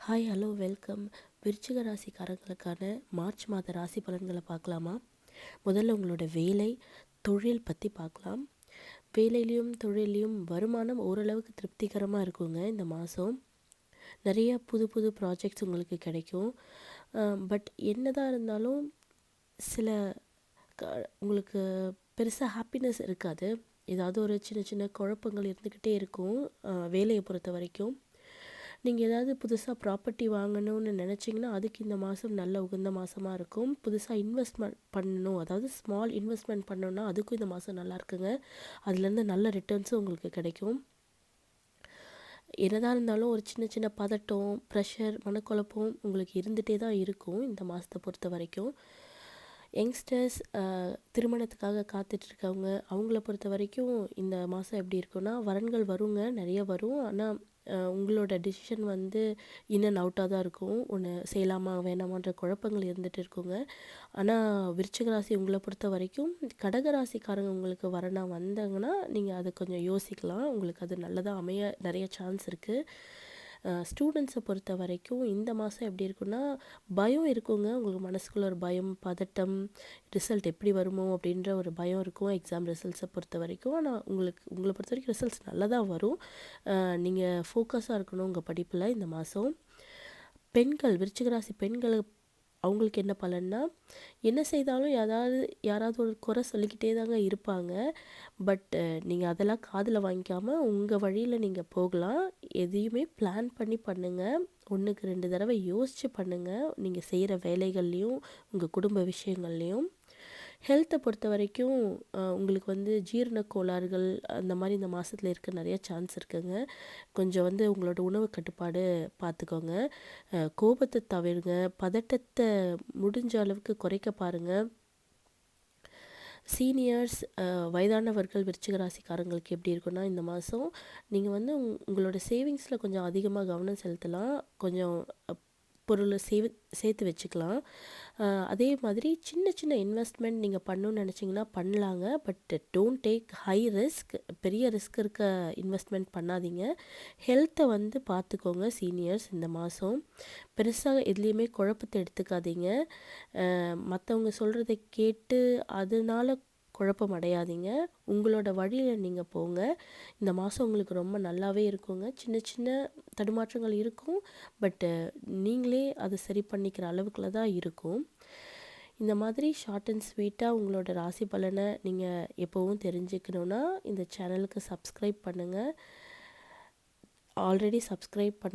Hi hello welcome. விருச்சிக ராசிக்காரங்களுக்கான March மாத ராசி பலன்களை பார்க்கலாமா? முதல்ல உங்களோட வேலை தொழில் பற்றி பார்க்கலாம். வேலையிலையும் தொழிலையும் வருமானம் ஓரளவுக்கு திருப்திகரமாக இருக்குங்க. இந்த மாதம் நிறைய புது புது ப்ராஜெக்ட்ஸ் உங்களுக்கு கிடைக்கும். பட் என்னதான் இருந்தாலும் சில உங்களுக்கு பெருசாக ஹாப்பினஸ் இருக்காது. ஏதாவது ஒரு சின்ன சின்ன குழப்பங்கள் இருந்துக்கிட்டே இருக்கும். வேலையை பொறுத்த வரைக்கும் நீங்கள் ஏதாவது புதுசாக ப்ராப்பர்ட்டி வாங்கணும்னு நினச்சிங்கன்னா அதுக்கு இந்த மாதம் நல்ல உகந்த மாதமாக இருக்கும். புதுசாக இன்வெஸ்ட்மெண்ட் பண்ணணும், அதாவது ஸ்மால் இன்வெஸ்ட்மெண்ட் பண்ணணுன்னா அதுக்கும் இந்த மாதம் நல்லா இருக்குங்க. அதுலேருந்து நல்ல ரிட்டர்ன்ஸும் உங்களுக்கு கிடைக்கும். என்னதான் இருந்தாலும் ஒரு சின்ன சின்ன பதட்டம், ப்ரெஷர், மனக்குழப்பம் உங்களுக்கு இருந்துகிட்டே தான் இருக்கும் இந்த மாதத்தை பொறுத்த வரைக்கும். யங்ஸ்டர்ஸ் திருமணத்துக்காக காத்துட்ருக்கவங்க அவங்கள பொறுத்த வரைக்கும் இந்த மாதம் எப்படி இருக்குன்னா, வரன்கள் வருங்க, நிறைய வரும். ஆனால் உங்களோட டிசிஷன் வந்து இன் அண்ட் அவுட்டாக தான் இருக்கும். ஒன்று செய்யலாமா வேணாமான்ற குழப்பங்கள் இருந்துகிட்டு இருக்குங்க. ஆனால் விருச்சிக ராசி உங்களை பொறுத்த வரைக்கும் கடகராசிக்காரங்க உங்களுக்கு வரனா வந்தாங்கன்னா நீங்கள் அதை கொஞ்சம் யோசிக்கலாம். உங்களுக்கு அது நல்லதாக அமைய நிறைய சான்ஸ் இருக்குது. ஸ்டூடெண்ட்ஸை பொறுத்த வரைக்கும் இந்த மாதம் எப்படி இருக்குன்னா, பயம் இருக்குங்க. உங்களுக்கு மனசுக்குள்ள ஒரு பயம், பதட்டம், ரிசல்ட் எப்படி வருமோ அப்படின்ற ஒரு பயம் இருக்கும் எக்ஸாம் ரிசல்ட்ஸை பொறுத்த வரைக்கும். ஆனால் உங்களை பொறுத்த வரைக்கும் ரிசல்ட்ஸ் நல்லா தான் வரும். நீங்கள் ஃபோக்கஸாக இருக்கணும் உங்கள் படிப்பில் இந்த மாதம். பெண்கள், விருச்சிக ராசி பெண்கள் அவங்களுக்கு என்ன பலன்னா, என்ன செய்தாலும் யாராவது ஒரு குறை சொல்லிக்கிட்டே தாங்க இருப்பாங்க. பட் நீங்கள் அதெல்லாம் காதில் வாங்கிக்காமல் உங்கள் வழியில் நீங்கள் போகலாம். எதையுமே பிளான் பண்ணி பண்ணுங்கள். 1க்கு 2 தடவை யோசித்து பண்ணுங்கள். நீங்கள் செய்கிற வேலைகள்லேயும் உங்கள் குடும்ப விஷயங்கள்லேயும். ஹெல்த்தை பொறுத்த வரைக்கும் உங்களுக்கு வந்து ஜீரண கோளாறுகள் அந்த மாதிரி இந்த மாதத்தில் இருக்க நிறைய சான்ஸ் இருக்குங்க. கொஞ்சம் வந்து உங்களோட உணவு கட்டுப்பாடு பார்த்துக்கோங்க. கோபத்தை தவிருங்க. பதட்டத்தை முடிஞ்ச அளவுக்கு குறைக்க பாருங்கள். சீனியர்ஸ், வயதானவர்கள் விருச்சிக ராசிக்காரங்களுக்கு எப்படி இருக்குன்னா, இந்த மாதம் நீங்கள் வந்து உங்களோட சேவிங்ஸில் கொஞ்சம் அதிகமாக கவனம் செலுத்தலாம். கொஞ்சம் பொருளை சேர்த்து வச்சுக்கலாம். அதே மாதிரி சின்ன சின்ன இன்வெஸ்ட்மெண்ட் நீங்கள் பண்ணணும்னு நினச்சிங்கன்னா பண்ணலாங்க. But don't take high risk. பெரிய ரிஸ்க் இருக்க இன்வெஸ்ட்மெண்ட் பண்ணாதீங்க. ஹெல்த்தை வந்து பார்த்துக்கோங்க சீனியர்ஸ் இந்த மாதம். பெருசாக எதுலேயுமே குழப்பத்தை எடுத்துக்காதீங்க. மற்றவங்க சொல்கிறத கேட்டு அதனால குழப்பம் அடையாதீங்க. உங்களோட வழியில் நீங்கள் போங்க. இந்த மாதம் உங்களுக்கு ரொம்ப நல்லாவே இருக்குங்க. சின்ன சின்ன தடுமாற்றங்கள் இருக்கும். பட்டு நீங்களே அதை சரி பண்ணிக்கிற அளவுக்குள்ள தான் இருக்கும். இந்த மாதிரி ஷார்ட் அண்ட் ஸ்வீட்டாக உங்களோட ராசி பலனை நீங்கள் எப்போவும் தெரிஞ்சுக்கணுன்னா இந்த சேனலுக்கு சப்ஸ்கிரைப் பண்ணுங்கள். Already subscribe